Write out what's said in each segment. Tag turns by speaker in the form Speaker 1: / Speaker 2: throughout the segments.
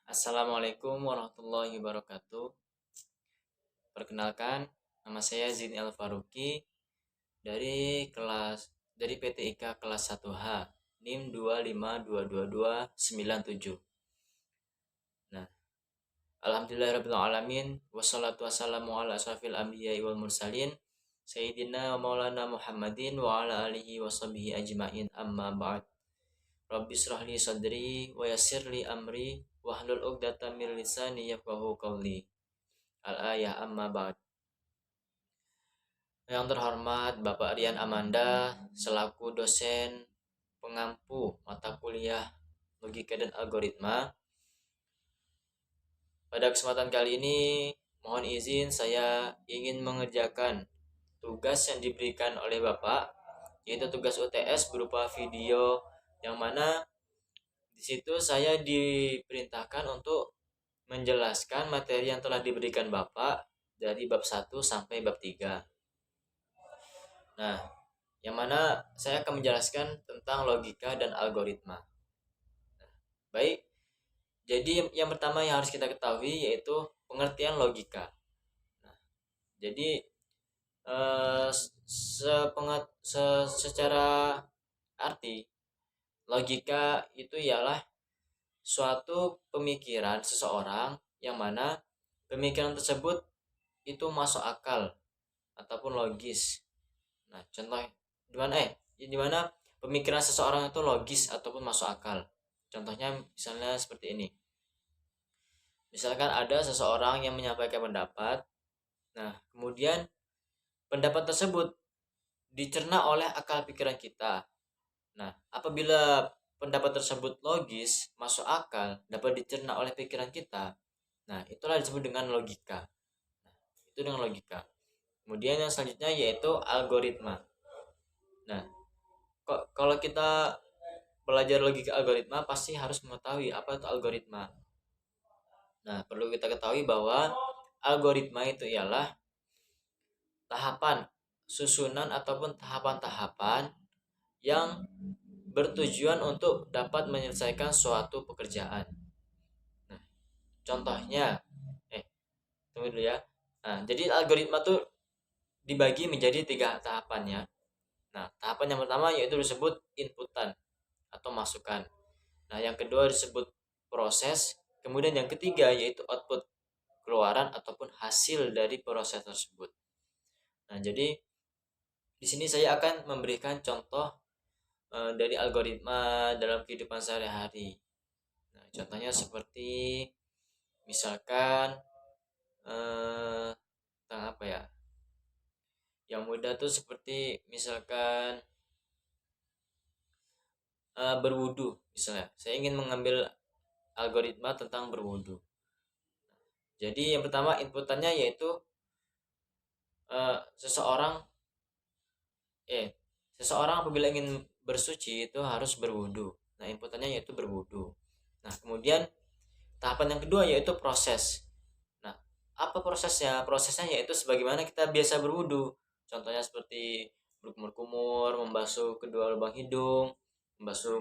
Speaker 1: Assalamualaikum warahmatullahi wabarakatuh. Perkenalkan, nama saya Zin El Faruqi dari PT IKA kelas 1H, NIM 2522297. Nah, alhamdulillahirabbil alamin wassalatu wassalamu ala asrafil anbiya'i wal mursalin sayyidina wa maulana Muhammadin wa ala alihi washabihi ajmain amma ba'd. Rabbi israh li sadri wa yassir li amri wahlul 'uqdatam min lisani yafqahu qawli. Al-ayah amma ba'd. Yang terhormat Bapak Rian Amanda selaku dosen pengampu mata kuliah logika dan algoritma. Pada kesempatan kali ini mohon izin saya ingin mengerjakan tugas yang diberikan oleh Bapak, yaitu tugas UTS berupa video yang mana di situ saya diperintahkan untuk menjelaskan materi yang telah diberikan Bapak dari bab 1 sampai bab 3. Nah, yang mana saya akan menjelaskan tentang logika dan algoritma. Baik, jadi yang pertama yang harus kita ketahui yaitu pengertian logika. Nah, jadi secara arti, logika itu ialah suatu pemikiran seseorang yang mana pemikiran tersebut itu masuk akal ataupun logis. Nah, contoh di mana pemikiran seseorang itu logis ataupun masuk akal. Contohnya misalnya seperti ini. Misalkan ada seseorang yang menyampaikan pendapat. Nah, kemudian pendapat tersebut dicerna oleh akal pikiran kita. Nah, apabila pendapat tersebut logis, masuk akal, dapat dicerna oleh pikiran kita. Nah, itulah disebut dengan logika. Nah, itu dengan logika. Kemudian yang selanjutnya yaitu algoritma. Nah, kalau kita belajar logika algoritma pasti harus mengetahui apa itu algoritma. Nah, perlu kita ketahui bahwa algoritma itu ialah tahapan, susunan ataupun tahapan-tahapan yang bertujuan untuk dapat menyelesaikan suatu pekerjaan. Nah, contohnya, tunggu dulu ya. Nah, jadi algoritma itu dibagi menjadi 3 tahapan ya. Nah, tahapan yang pertama yaitu disebut inputan atau masukan. Nah, yang kedua disebut proses. Kemudian yang ketiga yaitu output, keluaran ataupun hasil dari proses tersebut. Nah, jadi di sini saya akan memberikan contoh dari algoritma dalam kehidupan sehari-hari. Nah, contohnya seperti misalkan tentang apa ya? Yang mudah tuh seperti misalkan berwudu misalnya. Saya ingin mengambil algoritma tentang berwudu. Jadi yang pertama inputannya yaitu seseorang apabila ingin bersuci itu harus berwudu. Nah, inputannya yaitu berwudu. Nah, kemudian tahapan yang kedua yaitu proses. Nah, apa prosesnya? Prosesnya yaitu sebagaimana kita biasa berwudu. Contohnya seperti berkumur-kumur, membasuh kedua lubang hidung, membasuh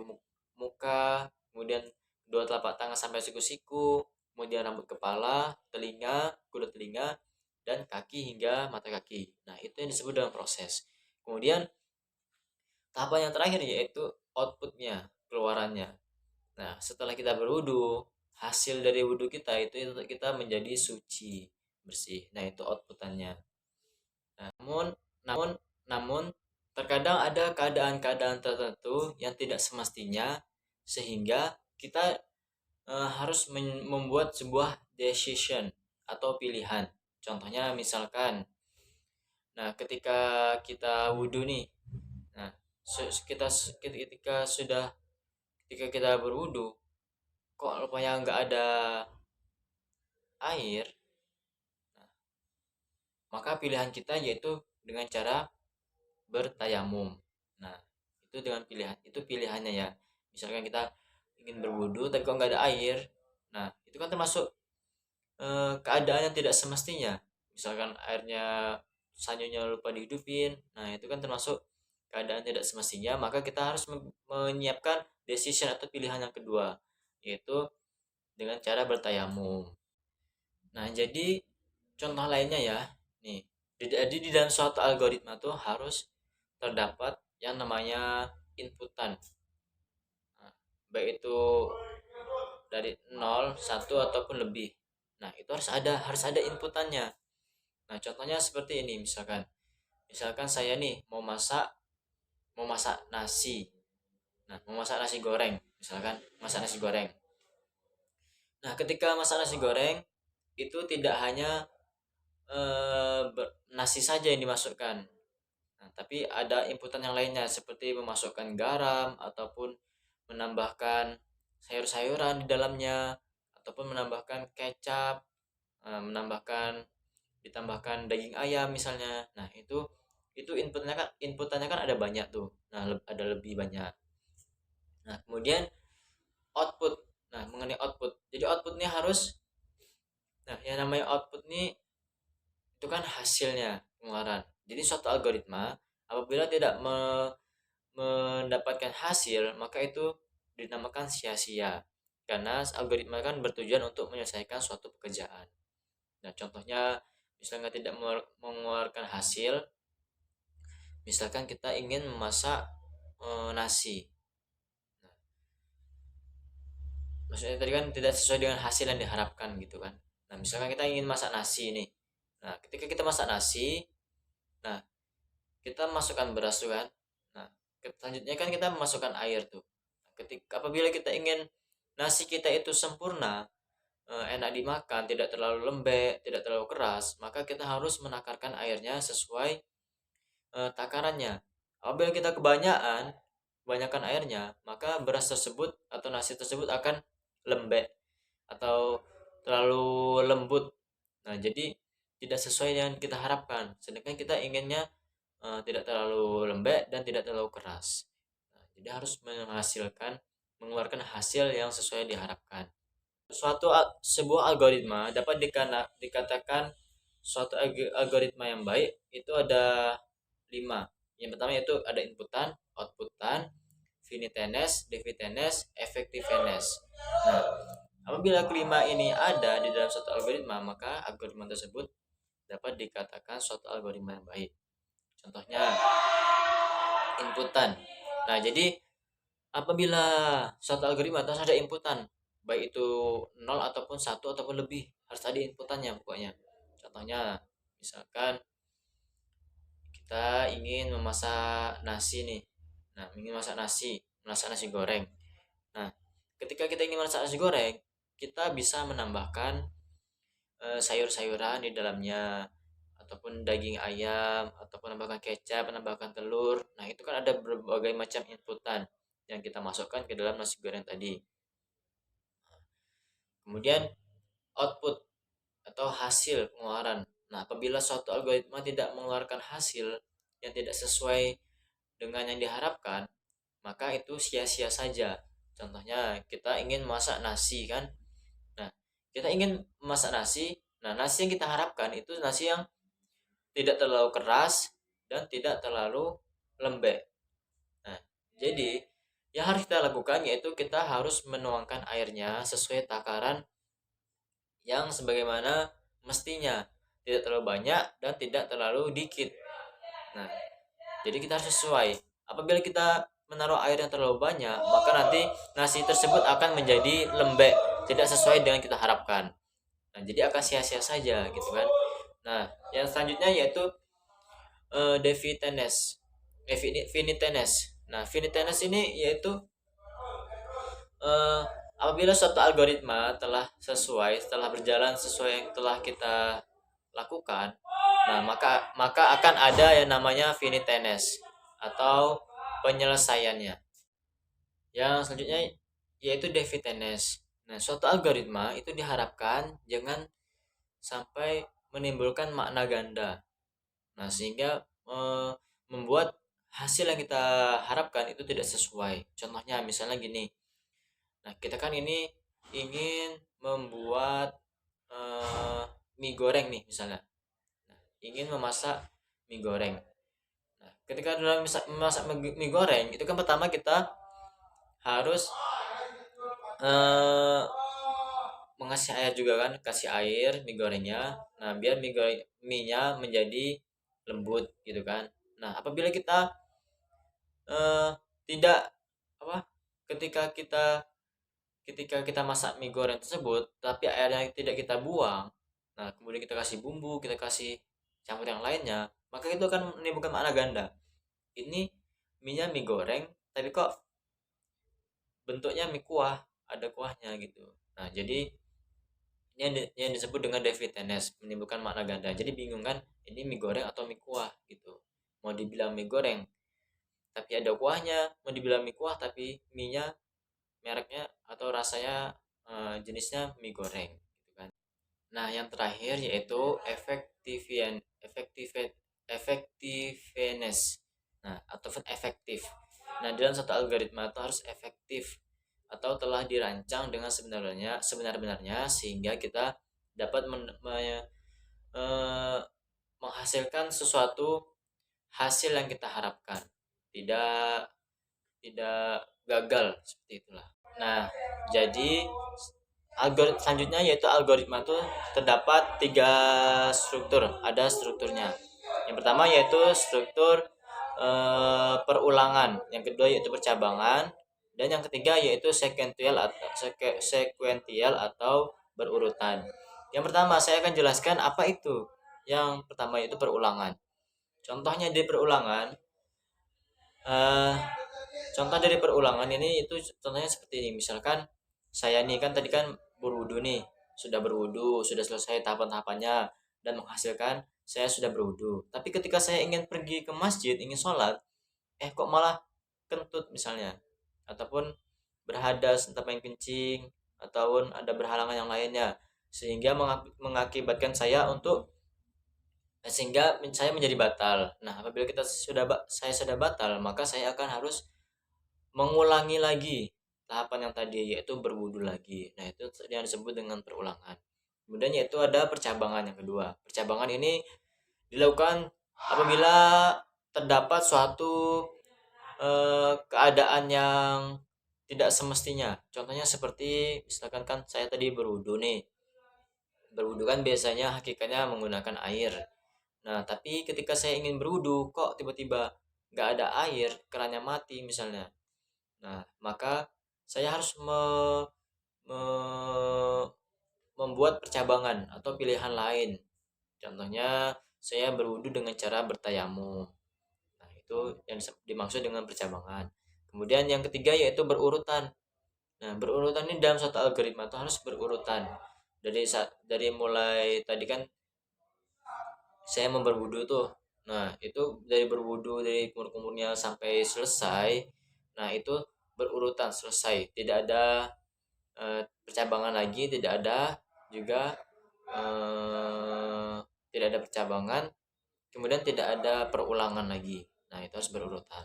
Speaker 1: muka, kemudian kedua telapak tangan sampai siku-siku, kemudian rambut kepala, telinga, kudu telinga, dan kaki hingga mata kaki. Nah, itu yang disebut dengan proses. Kemudian tahapan yang terakhir yaitu outputnya, keluarannya. Nah, setelah kita berwudu, hasil dari wudhu kita itu kita menjadi suci, bersih. Nah, itu outputannya. Nah, namun terkadang ada keadaan-keadaan tertentu yang tidak semestinya sehingga kita harus membuat sebuah decision atau pilihan. Contohnya misalkan, nah ketika kita wudhu nih, nah ketika kita berwudhu, kok rupanya nggak ada air, nah, maka pilihan kita yaitu dengan cara bertayamum. Nah, itu pilihannya ya. Misalkan kita ingin berwudhu tapi kok nggak ada air, nah itu kan termasuk keadaan yang tidak semestinya. Misalkan airnya sanyunya lupa dihidupin, nah itu kan termasuk keadaan tidak semestinya. Maka kita harus menyiapkan decision atau pilihan yang kedua, yaitu dengan cara bertayamum. Nah, jadi contoh lainnya ya, nih, jadi di dalam suatu algoritma tuh harus terdapat yang namanya inputan. Nah, baik itu dari nol, satu ataupun lebih. Nah, itu harus ada inputannya. Nah, contohnya seperti ini misalkan. Misalkan saya nih mau masak nasi. Nah, mau masak nasi goreng, misalkan masak nasi goreng. Nah, ketika masak nasi goreng itu tidak hanya nasi saja yang dimasukkan. Nah, tapi ada inputan yang lainnya seperti memasukkan garam ataupun menambahkan sayur-sayuran di dalamnya ataupun menambahkan kecap, ditambahkan daging ayam misalnya. Nah, itu inputannya kan ada banyak tuh. Nah, ada lebih banyak. Nah, kemudian output. Nah, mengenai output. Jadi output ini harus, nah, yang namanya output ini itu kan hasilnya pengeluaran. Jadi suatu algoritma apabila tidak mendapatkan hasil, maka itu dinamakan sia-sia. Karena algoritma kan bertujuan untuk menyelesaikan suatu pekerjaan. Nah, contohnya misalnya tidak mengeluarkan hasil, misalkan kita ingin memasak nasi. Nah, maksudnya tadi kan tidak sesuai dengan hasil yang diharapkan gitu kan. Nah, misalkan kita ingin masak nasi nih. Nah, ketika kita masak nasi, nah, kita masukkan beras tuh kan. Nah, selanjutnya kan kita memasukkan air tuh. Ketika apabila kita ingin nasi kita itu sempurna, enak dimakan, tidak terlalu lembek, tidak terlalu keras, maka kita harus menakarkan airnya sesuai takarannya. Apabila kita kebanyakan airnya, maka beras tersebut atau nasi tersebut akan lembek atau terlalu lembut. Nah, jadi tidak sesuai dengan kita harapkan. Sedangkan kita inginnya tidak terlalu lembek dan tidak terlalu keras. Nah, jadi harus mengeluarkan hasil yang sesuai diharapkan. Sebuah algoritma dapat dikatakan suatu algoritma yang baik itu ada 5. Yang pertama yaitu ada inputan, outputan, finiteness, definiteness, effectiveness. Nah, apabila kelima ini ada di dalam suatu algoritma, maka algoritma tersebut dapat dikatakan suatu algoritma yang baik. Contohnya inputan. Nah, jadi apabila suatu algoritma harus ada inputan, baik itu nol ataupun satu ataupun lebih, harus ada inputannya pokoknya. Contohnya, misalkan kita ingin memasak nasi nih. Nah, ingin masak nasi goreng. Nah, ketika kita ingin masak nasi goreng, kita bisa menambahkan sayur-sayuran di dalamnya ataupun daging ayam ataupun menambahkan kecap, menambahkan telur. Nah, itu kan ada berbagai macam inputan yang kita masukkan ke dalam nasi goreng tadi. Kemudian output atau hasil pengeluaran. Nah, apabila suatu algoritma tidak mengeluarkan hasil yang tidak sesuai dengan yang diharapkan, maka itu sia-sia saja. Contohnya, kita ingin masak nasi kan. Nah, kita ingin masak nasi. Nah, nasi yang kita harapkan itu nasi yang tidak terlalu keras dan tidak terlalu lembek. Nah, jadi yang harus kita lakukan yaitu kita harus menuangkan airnya sesuai takaran yang sebagaimana mestinya, tidak terlalu banyak dan tidak terlalu dikit. Nah, jadi kita harus sesuai. Apabila kita menaruh air yang terlalu banyak, maka nanti nasi tersebut akan menjadi lembek, tidak sesuai dengan kita harapkan. Nah, jadi akan sia-sia saja gitu kan. Nah, yang selanjutnya yaitu definiteness. Finiteness. Nah, finiteness ini yaitu eh, apabila suatu algoritma telah berjalan sesuai yang telah kita lakukan, nah maka akan ada yang namanya finiteness atau penyelesaiannya. Yang selanjutnya yaitu definiteness. Nah, suatu algoritma itu diharapkan jangan sampai menimbulkan makna ganda. Nah, sehingga membuat hasil yang kita harapkan itu tidak sesuai. Contohnya misalnya gini. Nah, kita kan ini ingin membuat mie goreng nih misalnya. Nah, ingin memasak mie goreng. Nah, ketika dalam memasak mie goreng, itu kan pertama kita harus eh, mengasih air juga kan, kasih air mie gorengnya. Nah, biar mie-nya menjadi lembut gitu kan. Nah, apabila kita eh, tidak apa ketika kita masak mie goreng tersebut tapi airnya tidak kita buang, nah kemudian kita kasih bumbu, kita kasih campur yang lainnya, maka itu akan menimbulkan makna ganda. Ini mie-nya mie goreng tapi kok bentuknya mie kuah, ada kuahnya gitu. Nah, jadi ini yang disebut dengan definiteness, menimbulkan makna ganda. Jadi bingung kan, ini mie goreng atau mie kuah gitu. Mau dibilang mie goreng tapi ada kuahnya, mau dibilang mie kuah tapi mie-nya mereknya atau rasanya jenisnya mie goreng gitu kan. Nah, yang terakhir yaitu effectiveness. Nah, ataupun efektif. Nah, dalam satu algoritma itu harus efektif atau telah dirancang dengan sebenar-benarnya sehingga kita dapat eh, menghasilkan sesuatu hasil yang kita harapkan. Tidak tidak gagal seperti itulah. Nah, jadi selanjutnya yaitu algoritma itu terdapat tiga struktur, ada strukturnya. Yang pertama yaitu struktur perulangan, yang kedua yaitu percabangan, dan yang ketiga yaitu sekuensial atau berurutan. Yang pertama saya akan jelaskan apa itu. Yang pertama yaitu perulangan. Contohnya di perulangan, eh, contoh dari perulangan ini itu contohnya seperti ini. Misalkan saya nih kan tadi kan berwudu nih, sudah berwudu, sudah selesai tahapan-tahapannya dan menghasilkan saya sudah berwudu. Tapi ketika saya ingin pergi ke masjid, ingin sholat, kok malah kentut misalnya, ataupun berhadas, entah main kencing, ataupun ada berhalangan yang lainnya, sehingga mengakibatkan sehingga saya menjadi batal. Nah, apabila saya sudah batal, maka saya akan harus mengulangi lagi tahapan yang tadi yaitu berwudu lagi. Nah, itu yang disebut dengan perulangan. Kemudian yaitu ada percabangan yang kedua. Percabangan ini dilakukan apabila terdapat suatu keadaan yang tidak semestinya. Contohnya seperti misalkan kan saya tadi berwudu nih. Berwudu kan biasanya hakikatnya menggunakan air. Nah, tapi ketika saya ingin berwudu, kok tiba-tiba nggak ada air, kerannya mati misalnya. Nah, maka saya harus me- membuat percabangan atau pilihan lain. Contohnya, saya berwudu dengan cara bertayamum. Nah, itu yang dimaksud dengan percabangan. Kemudian yang ketiga yaitu berurutan. Nah, berurutan ini dalam satu algoritma itu harus berurutan. Dari mulai tadi kan saya mau berwudu tuh. Nah, itu dari berwudu dari kumur-kumurnya sampai selesai. Nah, itu berurutan selesai. Tidak ada percabangan lagi, tidak ada juga eh, tidak ada percabangan, kemudian tidak ada perulangan lagi. Nah, itu harus berurutan.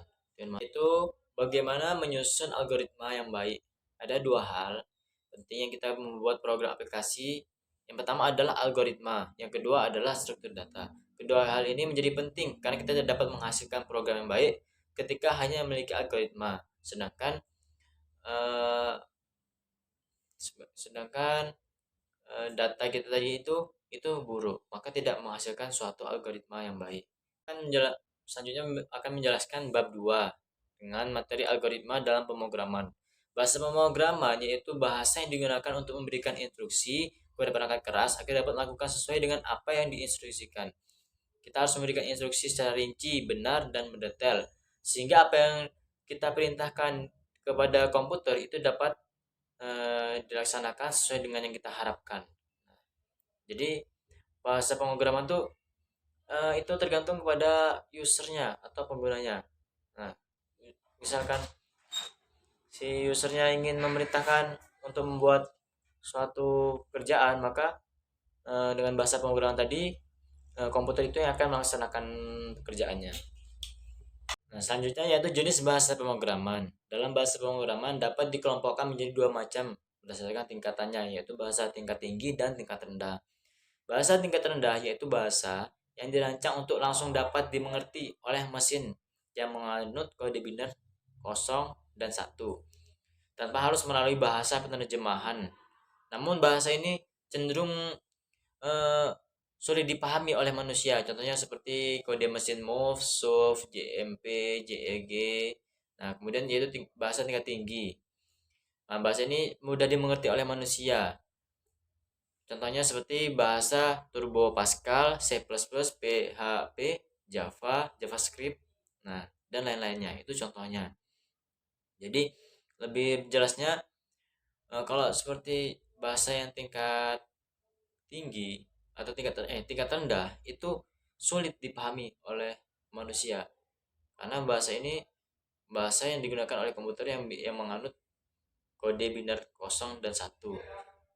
Speaker 1: Itu bagaimana menyusun algoritma yang baik. Ada dua hal penting yang kita membuat program aplikasi. Yang pertama adalah algoritma, yang kedua adalah struktur data. Kedua hal ini menjadi penting karena kita tidak dapat menghasilkan program yang baik ketika hanya memiliki algoritma. Sedangkan data kita tadi itu buruk, maka tidak menghasilkan suatu algoritma yang baik. Selanjutnya akan menjelaskan bab 2 dengan materi algoritma dalam pemrograman. Bahasa pemrograman yaitu bahasa yang digunakan untuk memberikan instruksi kepada perangkat keras agar dapat melakukan sesuai dengan apa yang diinstruksikan. Kita harus memberikan instruksi secara rinci, benar, dan mendetail sehingga apa yang kita perintahkan kepada komputer itu dapat dilaksanakan sesuai dengan yang kita harapkan. Jadi bahasa pemrograman tuh itu tergantung kepada usernya atau penggunanya. Nah, misalkan si usernya ingin memerintahkan untuk membuat suatu kerjaan, maka dengan bahasa pemrograman tadi komputer itu yang akan melaksanakan pekerjaannya. Nah, selanjutnya yaitu jenis bahasa pemrograman. Dalam bahasa pemrograman dapat dikelompokkan menjadi dua macam berdasarkan tingkatannya, yaitu bahasa tingkat tinggi dan tingkat rendah. Bahasa tingkat rendah yaitu bahasa yang dirancang untuk langsung dapat dimengerti oleh mesin yang menganut kode biner 0 dan 1 tanpa harus melalui bahasa penerjemahan. Namun bahasa ini cenderung eh, sulit dipahami oleh manusia. Contohnya seperti kode mesin move, SOF, JMP, JEG. Nah, kemudian yaitu bahasa tingkat tinggi. Nah, bahasa ini mudah dimengerti oleh manusia. Contohnya seperti bahasa Turbo Pascal, C++, PHP, Java, JavaScript, nah, dan lain-lainnya. Itu contohnya. Jadi, lebih jelasnya kalau seperti bahasa yang tingkat tinggi atau tingkat rendah itu sulit dipahami oleh manusia karena bahasa ini bahasa yang digunakan oleh komputer yang menganut kode biner kosong dan satu.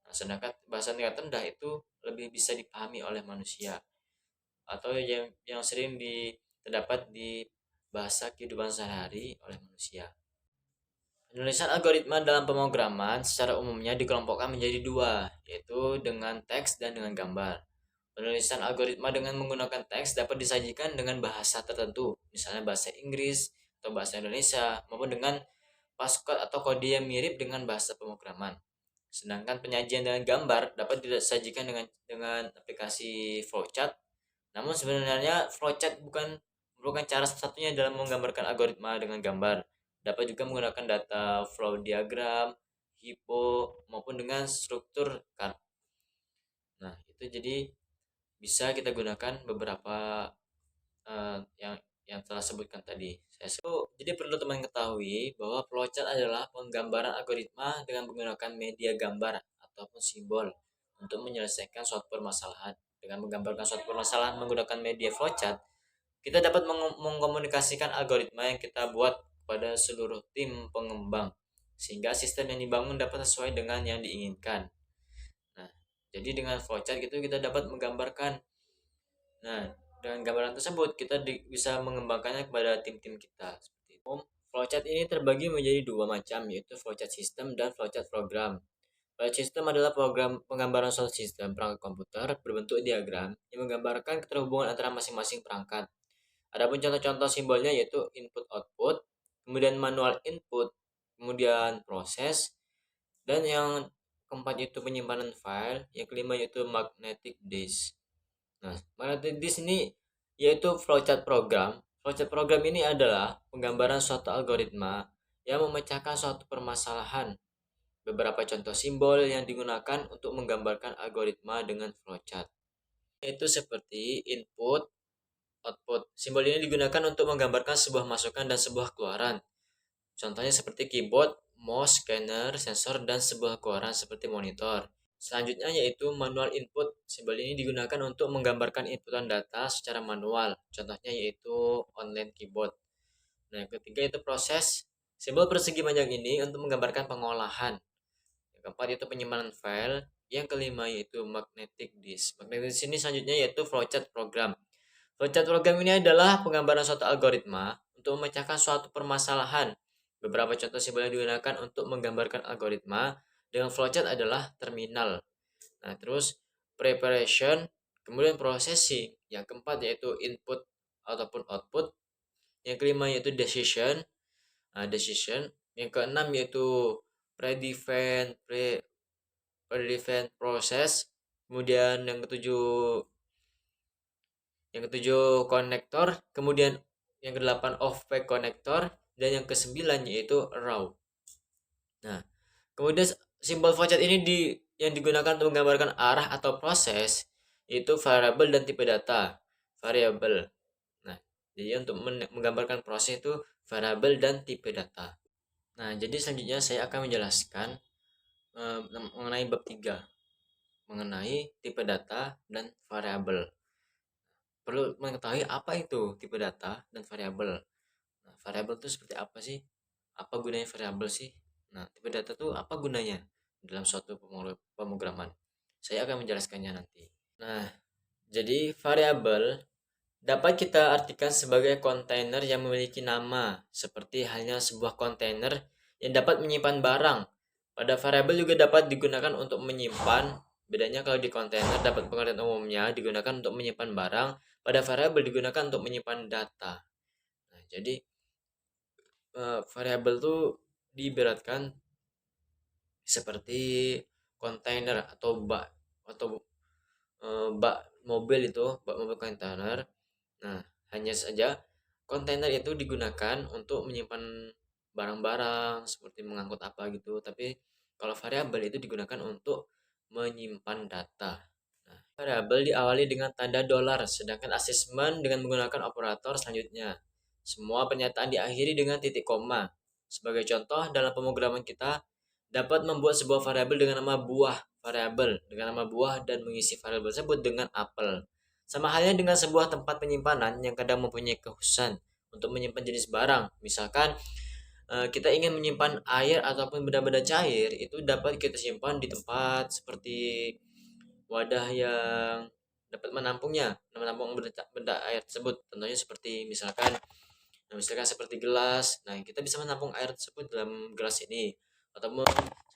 Speaker 1: Nah, sedangkan bahasa tingkat rendah itu lebih bisa dipahami oleh manusia atau yang sering terdapat di bahasa kehidupan sehari-hari oleh manusia. Penulisan algoritma dalam pemrograman secara umumnya dikelompokkan menjadi dua, yaitu dengan teks dan dengan gambar. Penulisan algoritma dengan menggunakan teks dapat disajikan dengan bahasa tertentu, misalnya bahasa Inggris atau bahasa Indonesia, maupun dengan passcode atau kode yang mirip dengan bahasa pemrograman. Sedangkan penyajian dengan gambar dapat disajikan dengan aplikasi flowchart. Namun sebenarnya flowchart merupakan cara satu-satunya dalam menggambarkan algoritma dengan gambar. Dapat juga menggunakan data flow diagram, hypo, maupun dengan struktur card. Nah, itu jadi bisa kita gunakan beberapa yang telah sebutkan tadi. Jadi perlu teman ketahui bahwa flowchart adalah penggambaran algoritma dengan menggunakan media gambar ataupun simbol untuk menyelesaikan suatu permasalahan. Dengan menggambarkan suatu permasalahan menggunakan media flowchart, kita dapat mengkomunikasikan algoritma yang kita buat kepada seluruh tim pengembang sehingga sistem yang dibangun dapat sesuai dengan yang diinginkan. Nah, jadi dengan flowchart itu kita dapat menggambarkan. Nah, dengan gambaran tersebut kita bisa mengembangkannya kepada tim-tim kita. Seperti itu. Flowchart ini terbagi menjadi dua macam, yaitu flowchart system dan flowchart program. Flowchart system adalah program penggambaran suatu sistem perangkat komputer berbentuk diagram yang menggambarkan keterhubungan antara masing-masing perangkat. Adapun contoh-contoh simbolnya yaitu input-output, kemudian manual input, kemudian proses, dan yang keempat itu penyimpanan file, yang kelima yaitu magnetic disk. Nah, magnetic disk ini yaitu flowchart program. Flowchart program ini adalah penggambaran suatu algoritma yang memecahkan suatu permasalahan. Beberapa contoh simbol yang digunakan untuk menggambarkan algoritma dengan flowchart yaitu seperti input, output. Simbol ini digunakan untuk menggambarkan sebuah masukan dan sebuah keluaran. Contohnya seperti keyboard, mouse, scanner, sensor, dan sebuah keluaran seperti monitor. Selanjutnya yaitu manual input. Simbol ini digunakan untuk menggambarkan inputan data secara manual. Contohnya yaitu online keyboard. Nah, yang ketiga itu proses. Simbol persegi panjang ini untuk menggambarkan pengolahan. Yang keempat itu penyimpanan file. Yang kelima yaitu magnetic disk. Magnetic disk ini selanjutnya yaitu flowchart program. Flowchart program ini adalah penggambaran suatu algoritma untuk memecahkan suatu permasalahan. Beberapa contoh simbol yang digunakan untuk menggambarkan algoritma dengan flowchart adalah terminal. Nah, terus preparation, kemudian processing. Yang keempat yaitu input ataupun output. Yang kelima yaitu decision. Nah, decision. Yang keenam yaitu predefined process. Kemudian yang ketujuh konektor, kemudian yang kedelapan off-pack konektor, dan yang kesembilan yaitu raw. Nah, kemudian simbol flowchart ini yang digunakan untuk menggambarkan arah atau proses yaitu variabel dan tipe data. Variabel. Nah, jadi untuk menggambarkan proses itu variabel dan tipe data. Nah, jadi selanjutnya saya akan menjelaskan mengenai bab 3 mengenai tipe data dan variabel. Perlu mengetahui apa itu tipe data dan variabel. Nah, variabel itu seperti apa sih? Apa gunanya variabel sih? Nah, tipe data itu apa gunanya dalam suatu pemrograman? Saya akan menjelaskannya nanti. Nah, jadi variabel dapat kita artikan sebagai kontainer yang memiliki nama, seperti halnya sebuah kontainer yang dapat menyimpan barang. Pada variabel juga dapat digunakan untuk menyimpan. Bedanya kalau di kontainer dapat pengertian umumnya digunakan untuk menyimpan barang, pada variabel digunakan untuk menyimpan data. Nah, jadi variabel itu diibaratkan seperti kontainer atau bak atau bak mobil itu, bak mobil kontainer. Nah, hanya saja kontainer itu digunakan untuk menyimpan barang-barang seperti mengangkut apa gitu, tapi kalau variabel itu digunakan untuk menyimpan data. Nah, variabel diawali dengan tanda dolar, sedangkan asesmen dengan menggunakan operator selanjutnya. Semua pernyataan diakhiri dengan titik koma. Sebagai contoh, dalam pemrograman kita dapat membuat sebuah variabel dengan nama buah variabel dengan nama buah dan mengisi variabel tersebut dengan apel. Sama halnya dengan sebuah tempat penyimpanan yang kadang mempunyai kekhususan untuk menyimpan jenis barang. Misalkan kita ingin menyimpan air ataupun benda-benda cair, itu dapat kita simpan di tempat seperti wadah yang dapat menampung benda air tersebut. Contohnya seperti misalkan seperti gelas. Nah, kita bisa menampung air tersebut dalam gelas ini, ataupun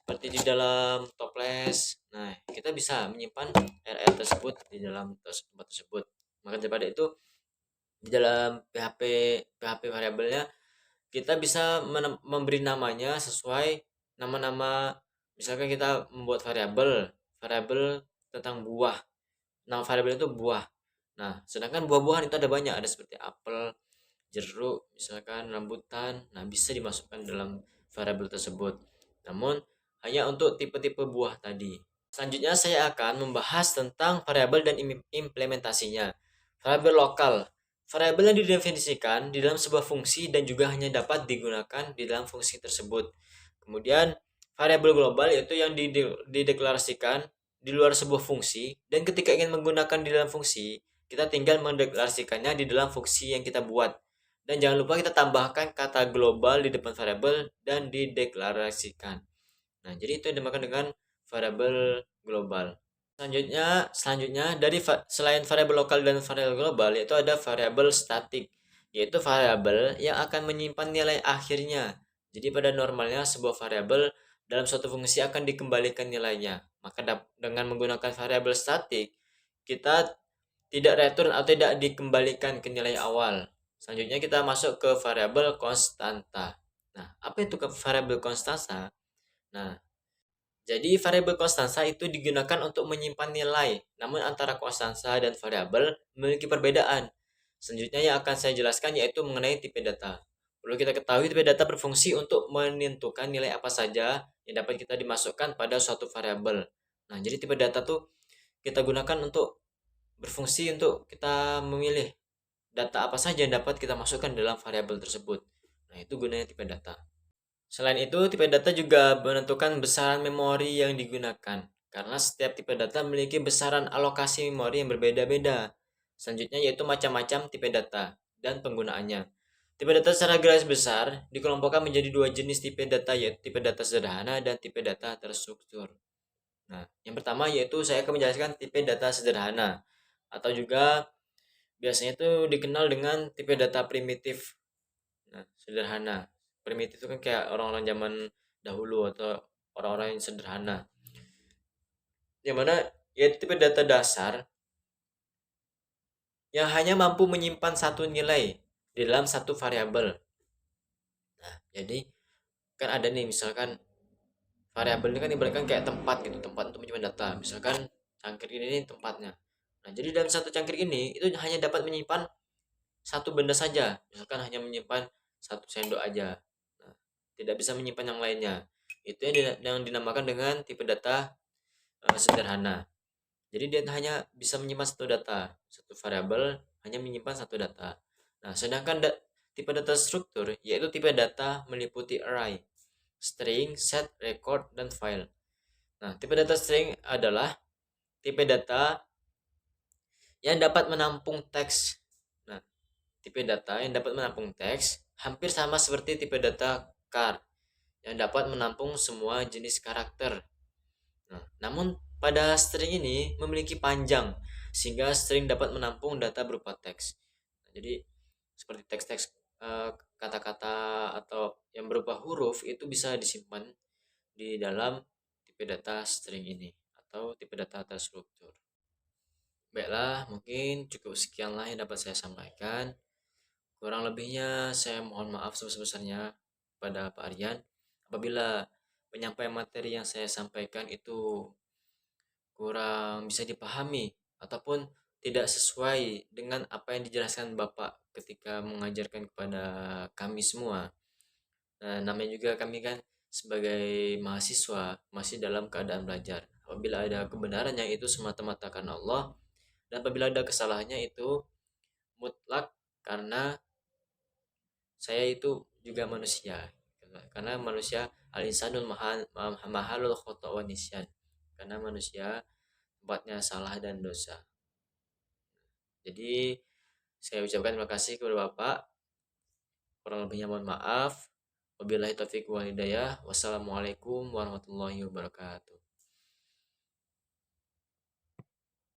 Speaker 1: seperti di dalam toples. Nah, kita bisa menyimpan air-air tersebut di dalam tempat tersebut. Maka daripada itu, di dalam PHP variabelnya kita bisa memberi namanya sesuai nama-nama. Misalkan kita membuat variabel variabel tentang buah. Nama variabel itu buah. Nah, sedangkan buah-buahan itu ada banyak, ada seperti apel, jeruk, misalkan rambutan. Nah, bisa dimasukkan dalam variabel tersebut. Namun, hanya untuk tipe-tipe buah tadi. Selanjutnya saya akan membahas tentang variabel dan implementasinya. Variabel lokal. Variabel yang didefinisikan di dalam sebuah fungsi dan juga hanya dapat digunakan di dalam fungsi tersebut. Kemudian, variabel global yaitu yang dideklarasikan di luar sebuah fungsi, dan ketika ingin menggunakan di dalam fungsi, kita tinggal mendeklarasikannya di dalam fungsi yang kita buat. Dan jangan lupa kita tambahkan kata global di depan variabel dan dideklarasikan. Nah, jadi itu yang dinamakan dengan variabel global. Selanjutnya selain variabel lokal dan variabel global, yaitu ada variabel statik, yaitu variabel yang akan menyimpan nilai akhirnya. Jadi pada normalnya sebuah variabel dalam suatu fungsi akan dikembalikan nilainya. Maka dengan menggunakan variabel statik, kita tidak return atau tidak dikembalikan ke nilai awal. Selanjutnya kita masuk ke variabel konstanta. Nah, apa itu variabel konstanta? Nah, jadi variabel konstansa itu digunakan untuk menyimpan nilai, namun antara konstansa dan variabel memiliki perbedaan. Selanjutnya yang akan saya jelaskan yaitu mengenai tipe data. Perlu kita ketahui tipe data berfungsi untuk menentukan nilai apa saja yang dapat kita dimasukkan pada suatu variabel. Nah, jadi tipe data tuh kita gunakan untuk berfungsi untuk kita memilih data apa saja yang dapat kita masukkan dalam variabel tersebut. Nah, itu gunanya tipe data. Selain itu, tipe data juga menentukan besaran memori yang digunakan, karena setiap tipe data memiliki besaran alokasi memori yang berbeda-beda. Selanjutnya yaitu macam-macam tipe data dan penggunaannya. Tipe data secara garis besar dikelompokkan menjadi dua jenis tipe data, yaitu tipe data sederhana dan tipe data terstruktur. Nah, yang pertama yaitu saya akan menjelaskan tipe data sederhana, atau juga biasanya itu dikenal dengan tipe data primitif. Nah, sederhana. Primitif itu kan kayak orang-orang zaman dahulu atau orang-orang yang sederhana. Yang mana ya tipe data dasar yang hanya mampu menyimpan satu nilai di dalam satu variabel. Nah, jadi kan ada nih misalkan variabel ini kan ibaratkan kayak tempat gitu, tempat untuk menyimpan data. Misalkan cangkir ini nih tempatnya. Nah, jadi dalam satu cangkir ini itu hanya dapat menyimpan satu benda saja. Misalkan hanya menyimpan satu sendok aja. Nah, tidak bisa menyimpan yang lainnya. Itu yang dinamakan dengan tipe data sederhana. Jadi dia hanya bisa menyimpan satu data, satu variabel hanya menyimpan satu data. Nah, sedangkan tipe data struktur yaitu tipe data meliputi array, string, set, record, dan file. Nah, tipe data string adalah tipe data yang dapat menampung teks. Nah, tipe data yang dapat menampung teks hampir sama seperti tipe data char yang dapat menampung semua jenis karakter. Nah, namun pada string ini memiliki panjang sehingga string dapat menampung data berupa teks. Nah, jadi seperti teks-teks kata-kata atau yang berupa huruf itu bisa disimpan di dalam tipe data string ini atau tipe data terstruktur. Baiklah, mungkin cukup sekianlah yang dapat saya sampaikan. Kurang lebihnya saya mohon maaf sebesar-besarnya pada Pak Aryan apabila penyampaian materi yang saya sampaikan itu kurang bisa dipahami ataupun tidak sesuai dengan apa yang dijelaskan Bapak ketika mengajarkan kepada kami semua. Nah, namanya juga kami kan sebagai mahasiswa masih dalam keadaan belajar. Apabila ada kebenaran yang itu semata-mata karena Allah, dan apabila ada kesalahannya itu mutlak karena saya itu juga manusia. Karena manusia al-insanul mahalul khota' wa nisyan. Karena manusia tempatnya salah dan dosa. Jadi saya ucapkan terima kasih kepada Bapak. Kurang lebihnya mohon maaf. Wabillahi taufiq wal hidayah. Wassalamualaikum warahmatullahi wabarakatuh.